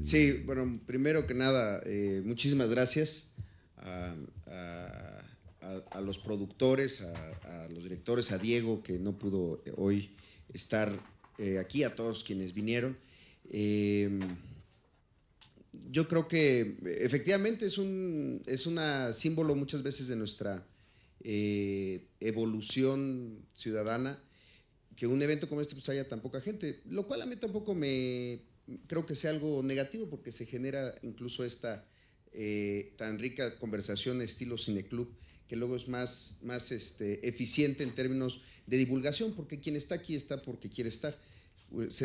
Sí, bueno, primero que nada, muchísimas gracias a, a los productores, a los directores, a Diego, que no pudo hoy estar aquí, a todos quienes vinieron. Yo creo que efectivamente es una símbolo muchas veces de nuestra evolución ciudadana, que un evento como este pues haya tan poca gente, lo cual a mí tampoco me creo que sea algo negativo, porque se genera incluso esta tan rica conversación estilo cineclub, que luego es más eficiente en términos de divulgación, porque quien está aquí está porque quiere estar.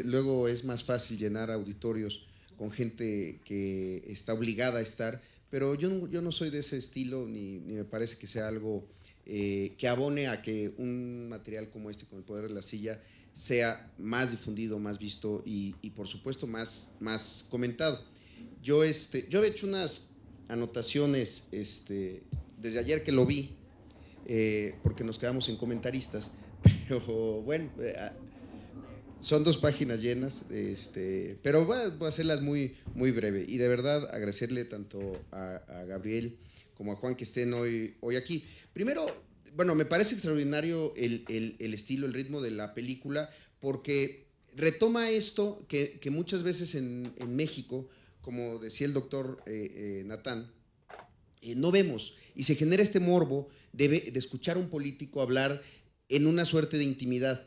Luego es más fácil llenar auditorios con gente que está obligada a estar, pero yo no soy de ese estilo, ni me parece que sea algo que abone a que un material como este, con El Poder de la Silla, sea más difundido, más visto y por supuesto más comentado. Yo he hecho unas anotaciones desde ayer que lo vi, porque nos quedamos en comentaristas, pero bueno, son 2 páginas llenas, pero voy a hacerlas muy breve, y de verdad agradecerle tanto a Gabriel como a Juan que estén hoy aquí. Primero, bueno, me parece extraordinario el estilo, el ritmo de la película, porque retoma esto que muchas veces en México, como decía el doctor Natán, no vemos, y se genera este morbo de escuchar a un político hablar en una suerte de intimidad,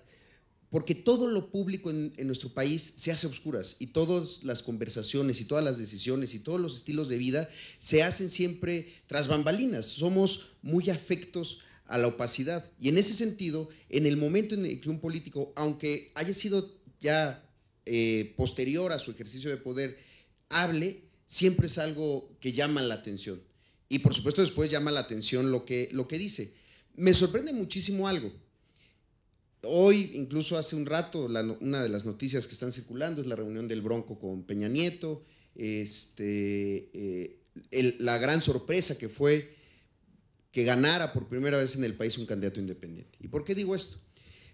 porque todo lo público en nuestro país se hace a oscuras, y todas las conversaciones y todas las decisiones y todos los estilos de vida se hacen siempre tras bambalinas. Somos muy afectos a la opacidad, y en ese sentido, en el momento en el que un político, aunque haya sido ya posterior a su ejercicio de poder, hable, siempre es algo que llama la atención, y por supuesto después llama la atención lo que dice. Me sorprende muchísimo algo. Hoy, incluso hace un rato, una de las noticias que están circulando es la reunión del Bronco con Peña Nieto, la gran sorpresa que fue que ganara por primera vez en el país un candidato independiente. ¿Y por qué digo esto?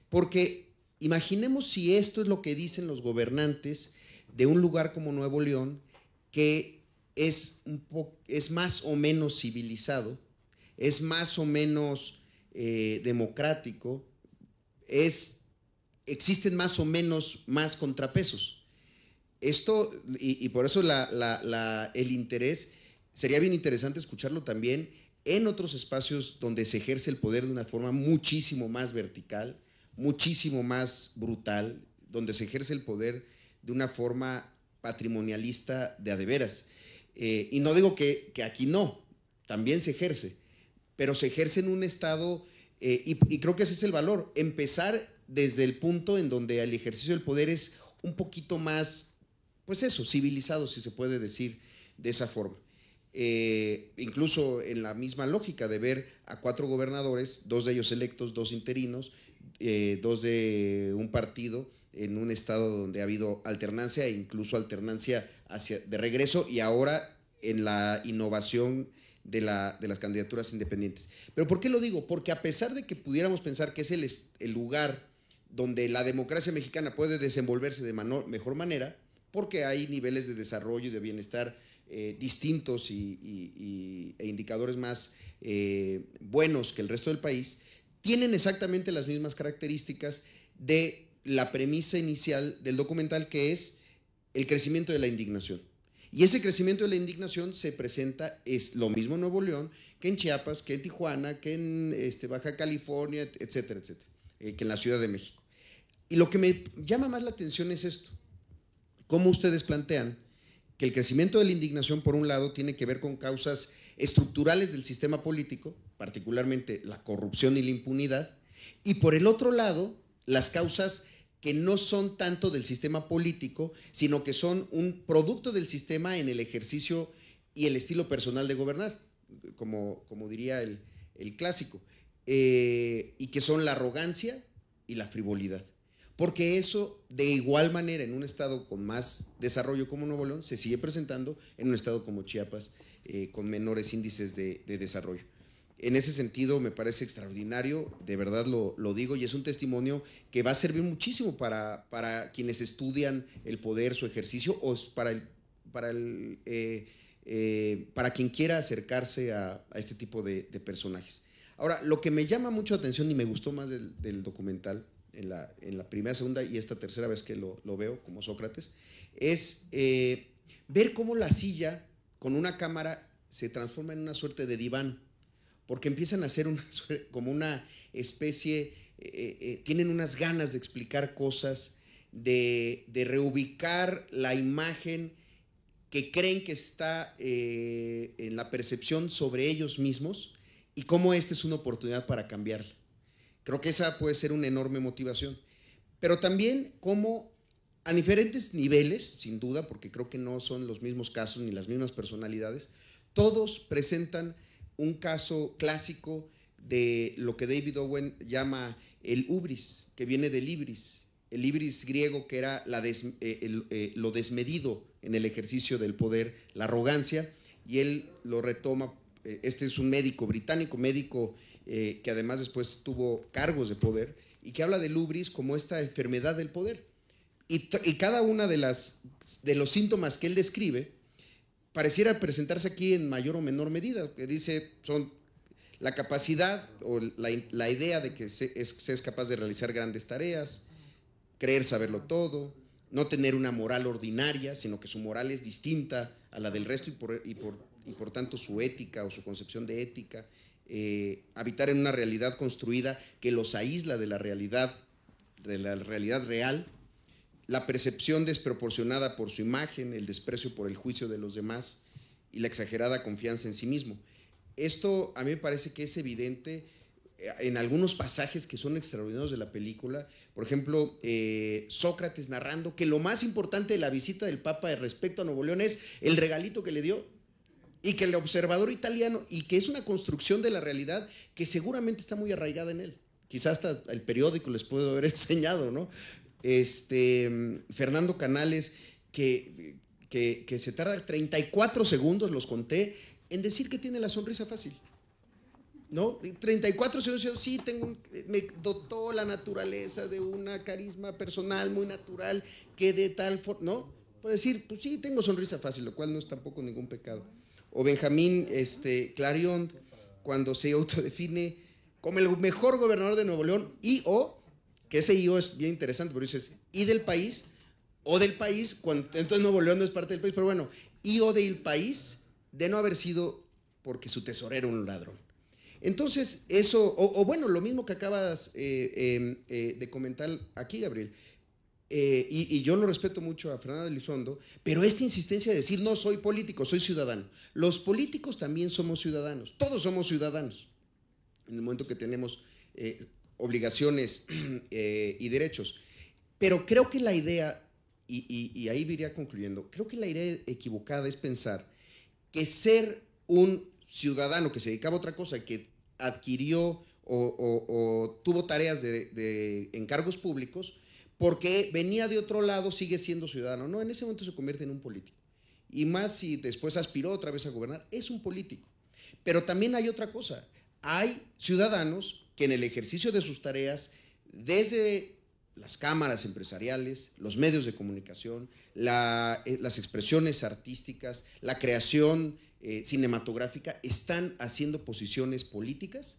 Porque imaginemos si esto es lo que dicen los gobernantes de un lugar como Nuevo León, que es más o menos civilizado, es más o menos democrático, existen más o menos más contrapesos. Esto, y por eso el interés, sería bien interesante escucharlo también en otros espacios donde se ejerce el poder de una forma muchísimo más vertical, muchísimo más brutal, donde se ejerce el poder de una forma patrimonialista de a de veras. Y no digo que aquí no, también se ejerce, pero se ejerce en un estado, y creo que ese es el valor, empezar desde el punto en donde el ejercicio del poder es un poquito más, pues eso, civilizado, si se puede decir de esa forma. Incluso en la misma lógica de ver a 4 gobernadores, 2 de ellos electos, 2 interinos, 2 de un partido, en un estado donde ha habido alternancia, e incluso alternancia de regreso, y ahora en la innovación de las candidaturas independientes. ¿Pero por qué lo digo? Porque a pesar de que pudiéramos pensar que es el lugar donde la democracia mexicana puede desenvolverse de mejor manera, porque hay niveles de desarrollo y de bienestar distintos e indicadores más buenos que el resto del país, tienen exactamente las mismas características de la premisa inicial del documental, que es el crecimiento de la indignación. Y ese crecimiento de la indignación se presenta, es lo mismo en Nuevo León que en Chiapas, que en Tijuana, que en Baja California, etcétera, etcétera, que en la Ciudad de México. Y lo que me llama más la atención es esto: cómo ustedes plantean que el crecimiento de la indignación, por un lado, tiene que ver con causas estructurales del sistema político, particularmente la corrupción y la impunidad, y por el otro lado, las causas que no son tanto del sistema político, sino que son un producto del sistema en el ejercicio y el estilo personal de gobernar, como diría el clásico, y que son la arrogancia y la frivolidad. Porque eso, de igual manera, en un estado con más desarrollo como Nuevo León, se sigue presentando en un estado como Chiapas, con menores índices de desarrollo. En ese sentido, me parece extraordinario, de verdad lo digo, y es un testimonio que va a servir muchísimo para quienes estudian el poder, su ejercicio, o para para quien quiera acercarse a este tipo de personajes. Ahora, lo que me llama mucho la atención y me gustó más del documental, en la primera, segunda y esta tercera vez que lo veo como Sócrates, es ver cómo la silla con una cámara se transforma en una suerte de diván, porque empiezan a hacer como una especie, tienen unas ganas de explicar cosas, de reubicar la imagen que creen que está en la percepción sobre ellos mismos y cómo esta es una oportunidad para cambiarla. Creo que esa puede ser una enorme motivación. Pero también cómo a diferentes niveles, sin duda, porque creo que no son los mismos casos ni las mismas personalidades, todos presentan un caso clásico de lo que David Owen llama el hubris, que viene del ibris, el ibris griego, que era lo desmedido en el ejercicio del poder, la arrogancia, y él lo retoma. Este es un médico británico, que además después tuvo cargos de poder, y que habla del hubris como esta enfermedad del poder. Y cada una de los síntomas que él describe pareciera presentarse aquí en mayor o menor medida, que dice son la capacidad o la idea de que se es capaz de realizar grandes tareas, creer saberlo todo, no tener una moral ordinaria, sino que su moral es distinta a la del resto y por tanto su ética o su concepción de ética, habitar en una realidad construida que los aísla de la realidad real, la percepción desproporcionada por su imagen, el desprecio por el juicio de los demás y la exagerada confianza en sí mismo. Esto a mí me parece que es evidente en algunos pasajes que son extraordinarios de la película. Por ejemplo, Sócrates narrando que lo más importante de la visita del Papa respecto a Nuevo León es el regalito que le dio, y que el observador italiano, y que es una construcción de la realidad que seguramente está muy arraigada en él. Quizás hasta el periódico les puedo haber enseñado, ¿no? Fernando Canales, que se tarda 34 segundos, los conté, en decir que tiene la sonrisa fácil, ¿no? 34 segundos, sí, me dotó la naturaleza de una carisma personal muy natural, que de tal forma, ¿no? Por decir, pues sí, tengo sonrisa fácil, lo cual no es tampoco ningún pecado. O Benjamín Clarion, cuando se autodefine como el mejor gobernador de Nuevo León, que ese I.O. es bien interesante, pero dices, y del país, o del país, entonces Nuevo León no es parte del país, pero bueno, I.O. del país, de no haber sido porque su tesorero era un ladrón. Entonces, eso, bueno, lo mismo que acabas de comentar aquí, Gabriel, y yo lo respeto mucho a Fernando Elizondo, pero esta insistencia de decir, no soy político, soy ciudadano. Los políticos también somos ciudadanos, todos somos ciudadanos, en el momento que tenemos obligaciones y derechos. Pero creo que la idea, y ahí iría concluyendo, creo que la idea equivocada es pensar que ser un ciudadano que se dedicaba a otra cosa, que adquirió o tuvo tareas de encargos públicos, porque venía de otro lado, sigue siendo ciudadano. No, en ese momento se convierte en un político. Y más si después aspiró otra vez a gobernar, es un político. Pero también hay otra cosa. Hay ciudadanos que en el ejercicio de sus tareas, desde las cámaras empresariales, los medios de comunicación, las expresiones artísticas, la creación cinematográfica, están haciendo posiciones políticas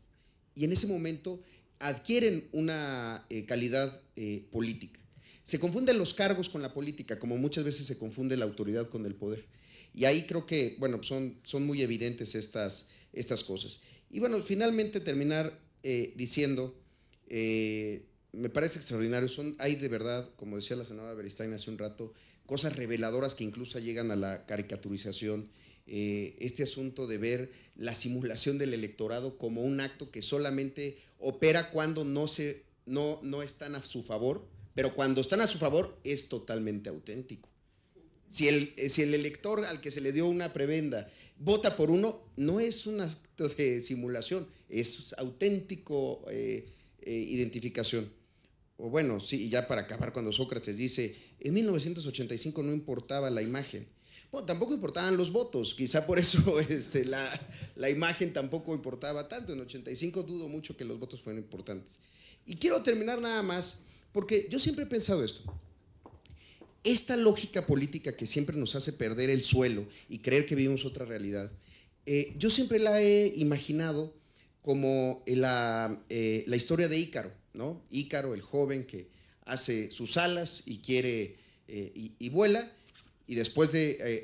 y en ese momento adquieren una calidad política. Se confunden los cargos con la política, como muchas veces se confunde la autoridad con el poder. Y ahí creo que, bueno, son muy evidentes estas cosas. Y bueno, finalmente terminar diciendo, me parece extraordinario, hay de verdad, como decía la senadora Beristain hace un rato, cosas reveladoras que incluso llegan a la caricaturización. Este asunto de ver la simulación del electorado como un acto que solamente opera cuando no están a su favor, pero cuando están a su favor es totalmente auténtico. Si el elector al que se le dio una prebenda vota por uno, no es un acto de simulación, es auténtico identificación. O bueno, sí, ya para acabar, cuando Sócrates dice, en 1985 no importaba la imagen. Bueno, tampoco importaban los votos, quizá por eso la imagen tampoco importaba tanto. En 85 dudo mucho que los votos fueran importantes. Y quiero terminar nada más, porque yo siempre he pensado esto. esta lógica política que siempre nos hace perder el suelo y creer que vivimos otra realidad, yo siempre la he imaginado como la historia de Ícaro, ¿no? Ícaro, el joven que hace sus alas y quiere y vuela, y después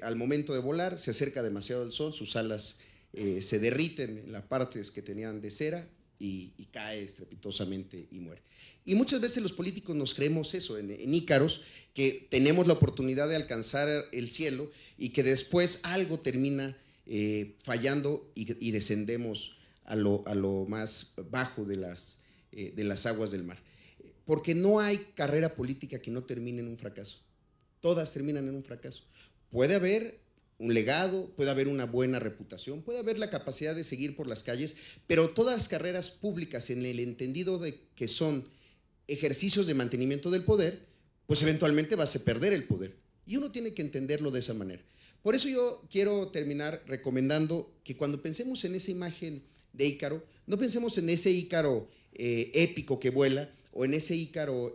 al momento de volar se acerca demasiado al sol, sus alas se derriten en las partes que tenían de cera y cae estrepitosamente y muere. Y muchas veces los políticos nos creemos eso, en Ícaros, que tenemos la oportunidad de alcanzar el cielo y que después algo termina fallando y descendemos a lo más bajo de las aguas del mar. Porque no hay carrera política que no termine en un fracaso. Todas terminan en un fracaso. Puede haber un legado, puede haber una buena reputación, puede haber la capacidad de seguir por las calles, pero todas las carreras públicas, en el entendido de que son ejercicios de mantenimiento del poder, pues eventualmente vas a perder el poder. Y uno tiene que entenderlo de esa manera. Por eso yo quiero terminar recomendando que cuando pensemos en esa imagen de Ícaro, no pensemos en ese Ícaro épico que vuela, o en ese Ícaro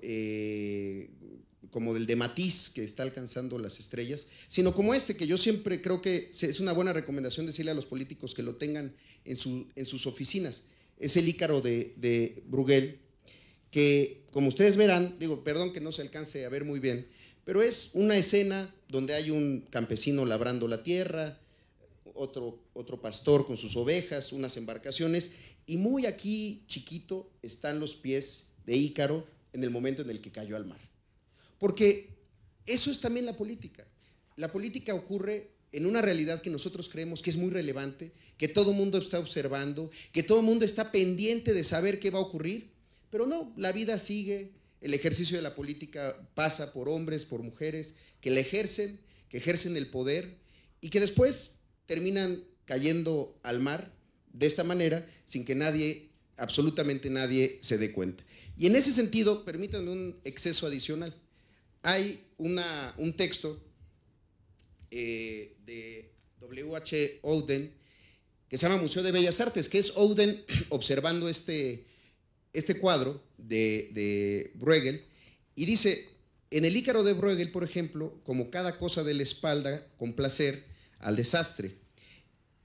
como del de Matisse que está alcanzando las estrellas, sino como este, que yo siempre creo que es una buena recomendación decirle a los políticos que lo tengan en sus oficinas. Es el Ícaro de Bruegel, que como ustedes verán, digo, perdón que no se alcance a ver muy bien, pero es una escena donde hay un campesino labrando la tierra, otro pastor con sus ovejas, unas embarcaciones, y muy aquí chiquito están los pies de Ícaro en el momento en el que cayó al mar. Porque eso es también la política. La política ocurre en una realidad que nosotros creemos que es muy relevante, que todo el mundo está observando, que todo el mundo está pendiente de saber qué va a ocurrir, pero no, la vida sigue, el ejercicio de la política pasa por hombres, por mujeres, que la ejercen, que ejercen el poder y que después terminan cayendo al mar de esta manera sin que nadie, absolutamente nadie, se dé cuenta. Y en ese sentido, permítanme un exceso adicional. Hay un texto de W.H. Auden que se llama Museo de Bellas Artes, que es Auden observando este cuadro de Bruegel, y dice, en el Ícaro de Bruegel, por ejemplo, como cada cosa de la espalda, con placer, al desastre.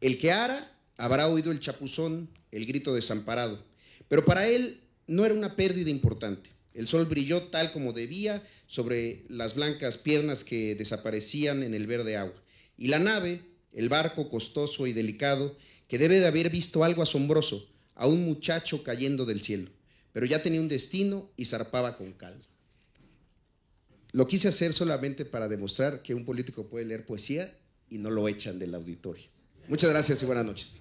El que ara habrá oído el chapuzón, el grito desamparado, pero para él no era una pérdida importante. El sol brilló tal como debía sobre las blancas piernas que desaparecían en el verde agua. Y la nave, el barco costoso y delicado, que debe de haber visto algo asombroso, a un muchacho cayendo del cielo, pero ya tenía un destino y zarpaba con calma. Lo quise hacer solamente para demostrar que un político puede leer poesía y no lo echan del auditorio. Muchas gracias y buenas noches.